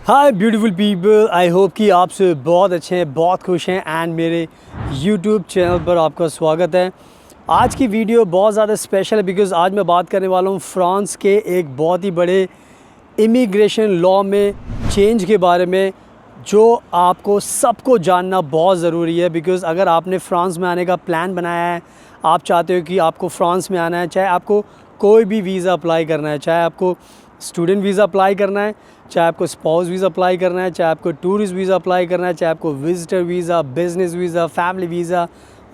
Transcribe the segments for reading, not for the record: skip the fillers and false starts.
Hi beautiful people, I hope कि आप सब बहुत अच्छे हैं, बहुत खुश हैं एंड मेरे यूट्यूब चैनल पर आपका स्वागत है। आज की वीडियो बहुत ज़्यादा स्पेशल है बिकॉज़ आज मैं बात करने वाला हूँ फ्रांस के एक बहुत ही बड़े इमिग्रेशन लॉ में चेंज के बारे में, जो आपको सबको जानना बहुत ज़रूरी है। बिकॉज़ अगर आपने फ्रांस में आने का प्लान बनाया है, आप चाहते हो कि आपको फ्रांस में आना है, चाहे आपको कोई भी वीज़ा अप्लाई करना है, चाहे आपको स्टूडेंट वीज़ा अप्लाई करना है, चाहे आपको स्पाउस वीज़ा अप्लाई करना है, चाहे आपको टूरिस्ट वीज़ा अप्लाई करना है, चाहे आपको visitor visa, business visa, family visa,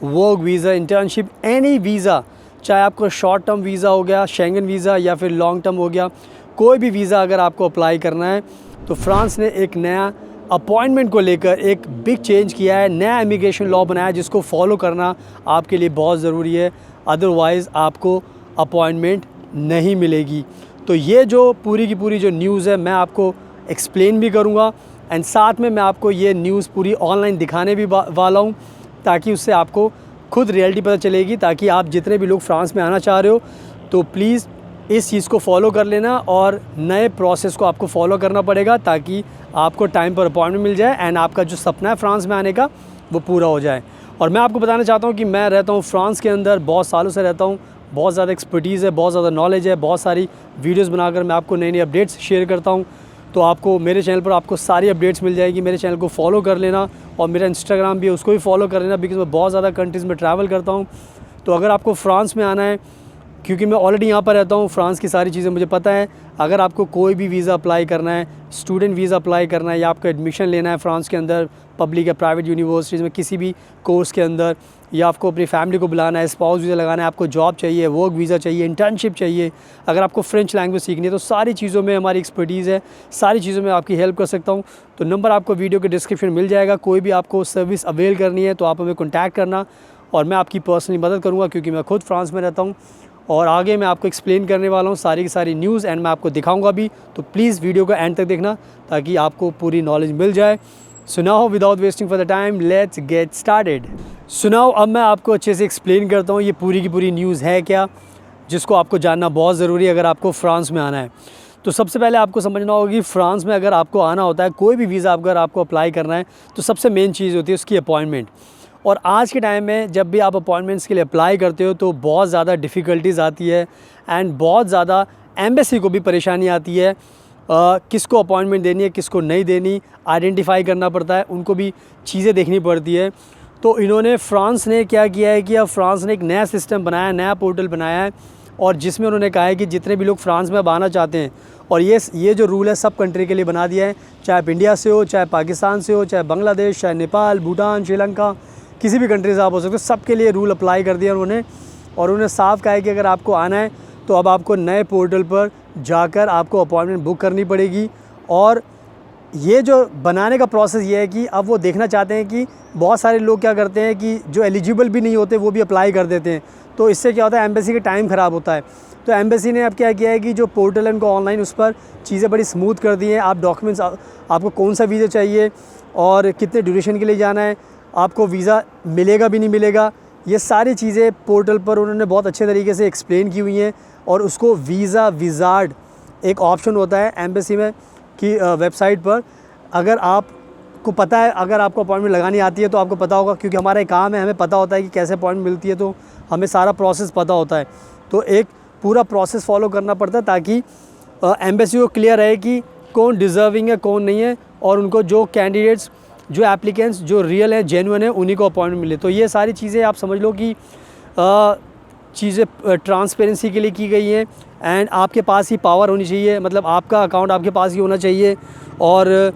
work visa, internship, any visa, चाहे आपको शॉर्ट टर्म वीज़ा हो गया, शेंगन वीज़ा, या फिर लॉन्ग टर्म हो गया, कोई भी वीज़ा अगर आपको अप्लाई करना है तो फ्रांस ने एक नया अपॉइंटमेंट को लेकर एक बिग चेंज किया है, नया इमिग्रेशन लॉ बनाया है जिसको फॉलो करना आपके लिए बहुत ज़रूरी है, अदरवाइज़ आपको अपॉइंटमेंट नहीं मिलेगी। तो ये जो पूरी की पूरी जो न्यूज़ है मैं आपको एक्सप्लेन भी करूँगा एंड साथ में मैं आपको ये न्यूज़ पूरी ऑनलाइन दिखाने भी वाला हूँ, ताकि उससे आपको खुद रियलिटी पता चलेगी, ताकि आप जितने भी लोग फ्रांस में आना चाह रहे हो तो प्लीज़ इस चीज़ को फॉलो कर लेना और नए प्रोसेस को आपको फॉलो करना पड़ेगा, ताकि आपको टाइम पर अपॉइंटमेंट मिल जाए एंड आपका जो सपना है फ्रांस में आने का वो पूरा हो जाए। और मैं आपको बताना चाहता हूँ कि मैं रहता हूँ फ्रांस के अंदर, बहुत सालों से रहता हूँ, बहुत ज़्यादा एक्सपर्टीज़ है, बहुत ज़्यादा नॉलेज है, बहुत सारी वीडियोस बनाकर मैं आपको नई नई अपडेट्स शेयर करता हूँ। तो आपको मेरे चैनल पर आपको सारी अपडेट्स मिल जाएगी। मेरे चैनल को फॉलो कर लेना और मेरा इंस्टाग्राम भी है उसको भी फॉलो कर लेना, बिकॉज़ मैं बहुत ज़्यादा कंट्रीज़ में ट्रैवल करता हूँ। तो अगर आपको फ्रांस में आना है, क्योंकि मैं ऑलरेडी यहाँ पर रहता हूँ, फ्रांस की सारी चीज़ें मुझे पता है। अगर आपको कोई भी वीज़ा अप्लाई करना है, स्टूडेंट वीज़ा अप्लाई करना है, या आपको एडमिशन लेना है फ्रांस के अंदर पब्लिक या प्राइवेट यूनिवर्सिटीज़ में किसी भी कोर्स के अंदर, या आपको अपनी फैमिली को बुलाना है, स्पाउस वीज़ा लगाना है, आपको जॉब चाहिए, वर्क वीज़ा चाहिए, इंटर्नशिप चाहिए, अगर आपको फ्रेंच लैंग्वेज सीखनी है, तो सारी चीज़ों में हमारी एक्सपर्टीज़ है, सारी चीज़ों में आपकी हेल्प कर सकता हूँ। तो नंबर आपको वीडियो के डिस्क्रिप्शन मिल जाएगा। कोई भी आपको सर्विस अवेल करनी है तो आप हमें कॉन्टैक्ट करना और मैं आपकी पर्सनली मदद करूँगा, क्योंकि मैं खुद फ्रांस में रहता हूँ और आगे मैं आपको एक्सप्लेन करने वाला हूँ सारी की सारी न्यूज़ एंड मैं आपको दिखाऊंगा भी। तो प्लीज़ वीडियो को एंड तक देखना ताकि आपको पूरी नॉलेज मिल जाए। सुनाओ without wasting for the time, let's get started. सुनाओ, अब मैं आपको अच्छे से एक्सप्लेन करता हूँ ये पूरी की पूरी न्यूज़ है क्या, जिसको आपको जानना बहुत ज़रूरी है अगर आपको फ्रांस में आना है। तो सबसे पहले आपको समझना होगा कि फ्रांस में अगर आपको आना होता है, कोई भी वीज़ा अगर आपको अप्लाई करना है, तो सबसे मेन चीज़ होती है उसकी अपॉइंटमेंट। और आज के टाइम में जब भी आप अपॉइंटमेंट्स के लिए अप्लाई करते हो तो बहुत ज़्यादा डिफ़िकल्टीज़ आती है एंड बहुत ज़्यादा एम्बेसी को भी परेशानी आती है। किसको अपॉइंटमेंट देनी है, किसको नहीं देनी, आइडेंटिफाई करना पड़ता है, उनको भी चीज़ें देखनी पड़ती है। तो इन्होंने फ्रांस ने क्या किया है कि अब फ्रांस ने एक नया सिस्टम बनाया, नया पोर्टल बनाया है, और जिसमें उन्होंने कहा है कि जितने भी लोग फ्रांस में अब आना चाहते हैं, और ये जो रूल है सब कंट्री के लिए बना दिया है, चाहे आप इंडिया से हो, चाहे पाकिस्तान से हो, चाहे बांग्लादेश, चाहे नेपाल, भूटान, श्रीलंका, किसी भी कंट्री से आप हो सकते हो, सबके लिए रूल अप्लाई कर दिया उन्होंने। और उन्होंने साफ कहा है कि अगर आपको आना है तो अब आपको नए पोर्टल पर जाकर आपको अपॉइंटमेंट बुक करनी पड़ेगी। और ये जो बनाने का प्रोसेस ये है कि अब वो देखना चाहते हैं कि बहुत सारे लोग क्या करते हैं कि जो एलिजिबल भी नहीं होते वो भी अप्लाई कर देते हैं। तो इससे क्या होता है, एम्बेसी का टाइम ख़राब होता है। तो एम्बेसी ने अब क्या किया है कि जो पोर्टल है उनको ऑनलाइन उस पर चीज़ें बड़ी स्मूथ कर दी हैं। आप डॉक्यूमेंट्स, आपको कौन सा वीज़ा चाहिए और कितने ड्यूरेशन के लिए जाना है, आपको वीज़ा मिलेगा भी नहीं मिलेगा, ये सारी चीज़ें पोर्टल पर उन्होंने बहुत अच्छे तरीके से एक्सप्लेन की हुई हैं। और उसको वीज़ा विज़ार्ड एक ऑप्शन होता है एम्बेसी में कि वेबसाइट पर, अगर आपको पता है, अगर आपको अपॉइंटमेंट लगानी आती है तो आपको पता होगा, क्योंकि हमारा एक काम है, हमें पता होता है कि कैसे अपॉइंटमेंट मिलती है, तो हमें सारा प्रोसेस पता होता है। तो एक पूरा प्रोसेस फॉलो करना पड़ता है ताकि एम्बेसी को क्लियर रहे कि कौन डिज़र्विंग है, कौन नहीं है, और उनको जो कैंडिडेट्स, जो एप्लीकेंट्स जो रियल हैं, जेन्युइन है, उन्हीं को अपॉइंटमेंट मिले। तो ये सारी चीज़ें आप समझ लो कि चीज़ें ट्रांसपेरेंसी के लिए की गई हैं एंड आपके पास ही पावर होनी चाहिए, मतलब आपका अकाउंट आपके पास ही होना चाहिए। और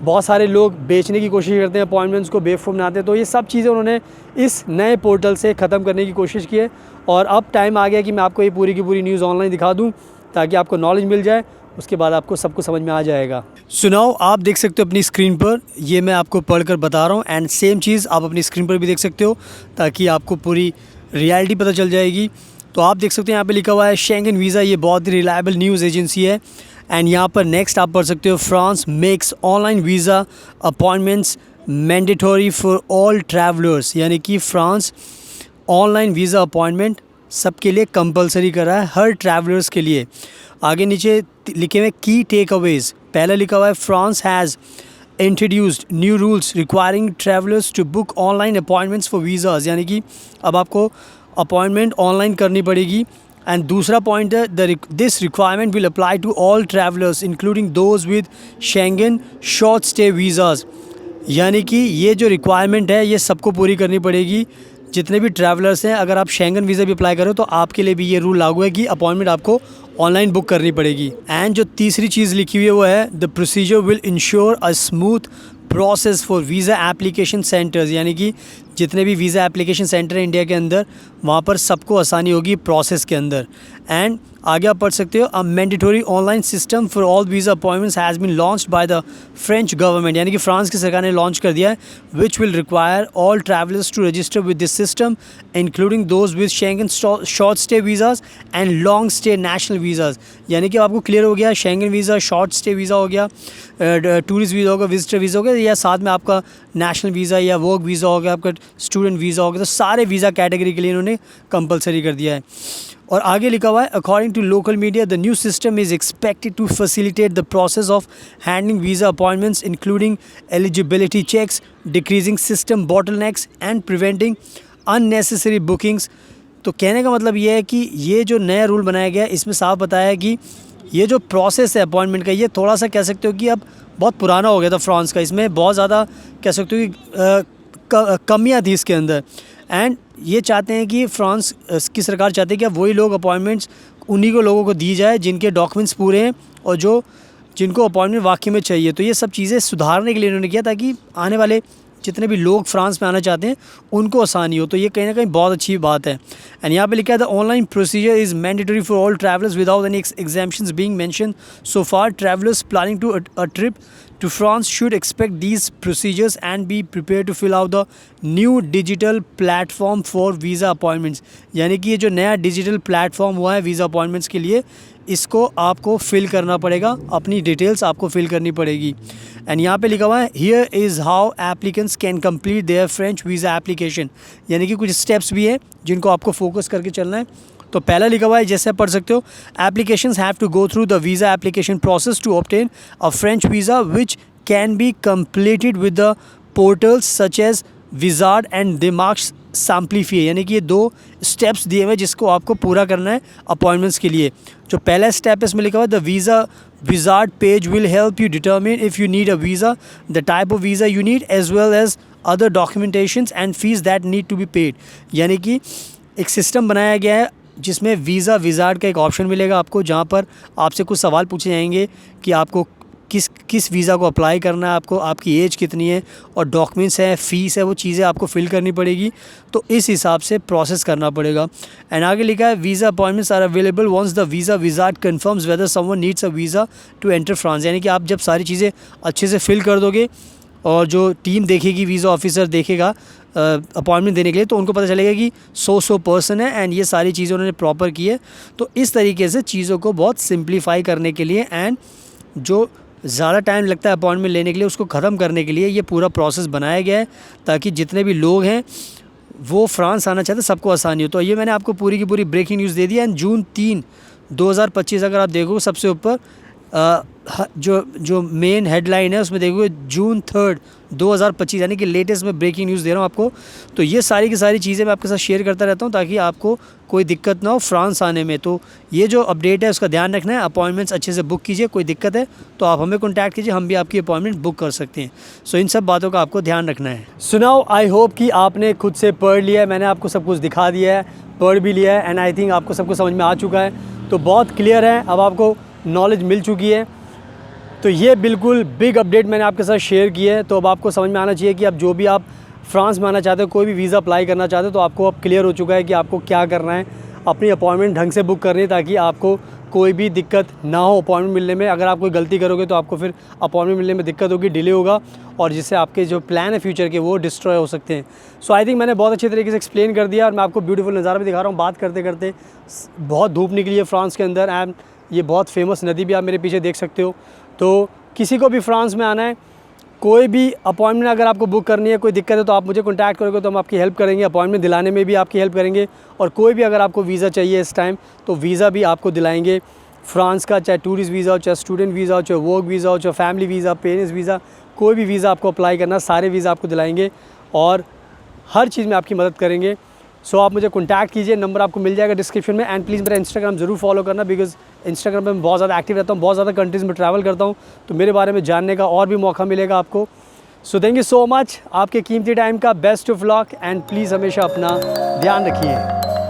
बहुत सारे लोग बेचने की कोशिश करते हैं, अपॉइंटमेंट्स को बेवकूफ़ बनाते हैं। तो ये सब चीज़ें उन्होंने इस नए पोर्टल से ख़त्म करने की कोशिश की है और अब टाइम आ गया कि मैं आपको ये पूरी की पूरी न्यूज़ ऑनलाइन दिखा दूँ ताकि आपको नॉलेज मिल जाए, उसके बाद आपको सब कुछ समझ में आ जाएगा। सुनाओ, आप देख सकते हो अपनी स्क्रीन पर, ये मैं आपको पढ़कर बता रहा हूँ एंड सेम चीज़ आप अपनी स्क्रीन पर भी देख सकते हो ताकि आपको पूरी रियलिटी पता चल जाएगी। तो आप देख सकते हो यहाँ पे लिखा हुआ है शेंगन वीज़ा, ये बहुत ही रिलायबल न्यूज़ एजेंसी है। एंड यहाँ पर नेक्स्ट आप पढ़ सकते हो, France makes online visa appointments mandatory for all travellers, यानी कि फ्रांस ऑनलाइन वीज़ा अपॉइंटमेंट सबके लिए कंपलसरी कर रहा है, हर ट्रैवलर्स के लिए। आगे नीचे लिखे हुए की टेक अवेज, पहले लिखा हुआ है France has introduced new rules requiring travellers to book online appointments for visas, यानी कि अब आपको अपॉइंटमेंट ऑनलाइन करनी पड़ेगी। एंड दूसरा पॉइंट है this requirement will apply to all travellers including those with Schengen short stay visas, यानी कि ये जो रिक्वायरमेंट है ये सबको पूरी करनी पड़ेगी, जितने भी ट्रैवलर्स हैं। अगर आप शेंगन वीज़ा भी अप्लाई करो तो आपके लिए भी ये रूल लागू है कि अपॉइंटमेंट आपको ऑनलाइन बुक करनी पड़ेगी। एंड जो तीसरी चीज़ लिखी हुई है वो है the procedure will ensure a smooth process for visa application centres, यानी कि जितने भी वीज़ा एप्लीकेशन सेंटर हैं इंडिया के अंदर, वहाँ पर सबको आसानी होगी प्रोसेस के अंदर। एंड आगे आप पढ़ सकते हो, a mandatory online system for all visa appointments has been launched by the French government, यानी कि फ्रांस की सरकार ने लॉन्च कर दिया है, which will require all travellers to register with this system including those with Schengen short stay visas and long stay national visas. यानी कि आपको क्लियर हो गया, Schengen visa, short stay visa हो गया, टूरिस्ट वीज़ा होगा, विजिटर वीज़ा हो गया, या साथ में आपका नेशनल वीज़ा या वर्क वीज़ा हो गया, आपका स्टूडेंट वीज़ा हो गया। तो सारे वीज़ा कैटेगरी के लिए इन्होंने कंपलसरी कर दिया है। और आगे लिखा हुआ है, according to local media the new system is expected to facilitate the process of handling visa appointments including eligibility checks, decreasing system bottlenecks and preventing unnecessary bookings. तो कहने का मतलब ये है कि ये जो नया रूल बनाया गया है इसमें साफ बताया है कि ये जो प्रोसेस है अपॉइंटमेंट का, ये थोड़ा सा कह सकते हो कि अब बहुत पुराना हो गया था फ्रांस का, इसमें बहुत ज़्यादा कह सकते हो कि कमियाँ थी इसके अंदर। एंड ये चाहते हैं कि फ्रांस की सरकार चाहती है कि अब वही लोग अपॉइंटमेंट्स उन्हीं को लोगों को दी जाए जिनके डॉक्यूमेंट्स पूरे हैं और जिनको अपॉइंटमेंट वाकई में चाहिए। तो ये सब चीज़ें सुधारने के लिए इन्होंने किया ताकि आने वाले जितने भी लोग फ्रांस में आना चाहते हैं उनको आसानी हो। तो ये कहीं ना कहीं बहुत अच्छी बात है। एंड यहाँ पे लिखा है the online procedure is mandatory for all travellers without any exemptions being mention so far. Travellers planning to a trip to France should expect these procedures and be prepared to fill out the new digital platform for visa appointments, यानी कि ये जो नया digital platform हुआ है visa appointments के लिए, इसको आपको फिल करना पड़ेगा, अपनी डिटेल्स आपको फिल करनी पड़ेगी। एंड यहाँ पे लिखा हुआ है here is how applicants can complete their French visa application, यानी कि कुछ स्टेप्स भी हैं जिनको आपको फोकस करके चलना है। तो पहला लिखा हुआ है, जैसे आप पढ़ सकते हो, applications have to go through the visa application process to obtain a French visa which can be completed with the portals such as wizard and demarks simplify, यानी कि ये 2 स्टेप्स दिए हुए जिसको आपको पूरा करना है अपॉइंटमेंट्स के लिए। जो पहला स्टेप है इसमें लिखा हुआ है the visa wizard page will help you determine if you need a visa, the type of visa you need as well as other documentations and fees that need to be paid, यानी कि एक system बनाया गया है जिसमें visa wizard का एक option मिलेगा आपको, जहाँ पर आपसे कुछ सवाल पूछे जाएंगे कि आपको किस वीज़ा को अप्लाई करना है, आपको आपकी एज कितनी है और डॉक्यूमेंट्स है, फ़ीस है, वो चीज़ें आपको फिल करनी पड़ेगी। तो इस हिसाब से प्रोसेस करना पड़ेगा। एंड आगे लिखा है visa appointments are available once the visa wizard confirms whether someone needs a visa to enter France, यानी कि आप जब सारी चीज़ें अच्छे से फिल कर दोगे और जो टीम देखेगी, वीज़ा ऑफिसर देखेगा अपॉइंटमेंट देने के लिए, तो उनको पता चलेगा कि 100 पर्सन है एंड ये सारी चीज़ें उन्होंने प्रॉपर की है। तो इस तरीके से चीज़ों को बहुत सिंप्लीफाई करने के लिए एंड जो ज़्यादा टाइम लगता है अपॉइंटमेंट लेने के लिए उसको ख़त्म करने के लिए ये पूरा प्रोसेस बनाया गया है ताकि जितने भी लोग हैं वो फ्रांस आना चाहते हैं सबको आसानी हो। तो ये मैंने आपको पूरी की पूरी ब्रेकिंग न्यूज़ दे दी है। एंड जून 3, 2025 अगर आप देखो सबसे ऊपर जो मेन हेडलाइन है उसमें देखोगे जून 3, 2025, यानी कि लेटेस्ट में ब्रेकिंग न्यूज़ दे रहा हूँ आपको। तो ये सारी की सारी चीज़ें मैं आपके साथ शेयर करता रहता हूँ ताकि आपको कोई दिक्कत ना हो फ्रांस आने में। तो ये जो अपडेट है उसका ध्यान रखना है, अपॉइंटमेंट्स अच्छे से बुक कीजिए, कोई दिक्कत है तो आप हमें कॉन्टैक्ट कीजिए, हम भी आपकी अपॉइंटमेंट बुक कर सकते हैं। सो इन सब बातों का आपको ध्यान रखना है। सुनाओ, आई होप कि आपने खुद से पढ़ लिया है, मैंने आपको सब कुछ दिखा दिया है, पढ़ भी लिया है एंड आई थिंक आपको सब कुछ समझ में आ चुका है। तो बहुत क्लियर है, अब आपको नॉलेज मिल चुकी है। तो ये बिल्कुल बिग अपडेट मैंने आपके साथ शेयर की है। तो अब आपको समझ में आना चाहिए कि अब जो भी आप फ्रांस में आना चाहते हो, कोई भी वीज़ा अप्लाई करना चाहते हो, तो आपको अब क्लियर हो चुका है कि आपको क्या करना है। अपनी अपॉइंटमेंट ढंग से बुक करनी है ताकि आपको कोई भी दिक्कत ना हो अपॉइंटमेंट मिलने में। अगर आप कोई गलती करोगे तो आपको फिर अपॉइंटमेंट मिलने में दिक्कत होगी, डिले होगा, और जिससे आपके जो प्लान है फ्यूचर के वो डिस्ट्रॉय हो सकते हैं। सो आई थिंक मैंने बहुत अच्छे तरीके से एक्सप्लेन कर दिया और मैं आपको ब्यूटीफुल नज़ारा भी दिखा रहा हूँ। बात करते करते बहुत धूप निकली है फ्रांस के अंदर, एंड ये बहुत फेमस नदी भी आप मेरे पीछे देख सकते हो। तो किसी को भी फ्रांस में आना है, कोई भी अपॉइंटमेंट अगर आपको बुक करनी है, कोई दिक्कत है तो आप मुझे कॉन्टैक्ट करोगे तो हम आपकी हेल्प करेंगे, अपॉइंटमेंट दिलाने में भी आपकी हेल्प करेंगे। और कोई भी अगर आपको वीज़ा चाहिए इस टाइम तो वीज़ा भी आपको दिलाएंगे फ्रांस का, चाहे टूरिस्ट वीज़ा हो, चाहे स्टूडेंट वीज़ा हो, चाहे वर्क वीज़ा हो, चाहे फैमिली वीज़ा, पेरेंट्स वीज़ा, कोई भी वीज़ा आपको अप्लाई करना, सारे वीज़ा आपको दिलाएंगे और हर चीज़ में आपकी मदद करेंगे। सो आप मुझे कॉन्टैक्ट कीजिए, नंबर आपको मिल जाएगा डिस्क्रिप्शन में। एंड प्लीज़ मेरा इंस्टाग्राम ज़रूर फॉलो करना, बिकॉज इंस्टाग्राम पे मैं बहुत ज़्यादा एक्टिव रहता हूँ, बहुत ज़्यादा कंट्रीज़ में ट्रैवल करता हूँ, तो मेरे बारे में जानने का और भी मौका मिलेगा आपको। So thank you so much, आपके कीमती टाइम का best of luck, and please हमेशा अपना ध्यान रखिए।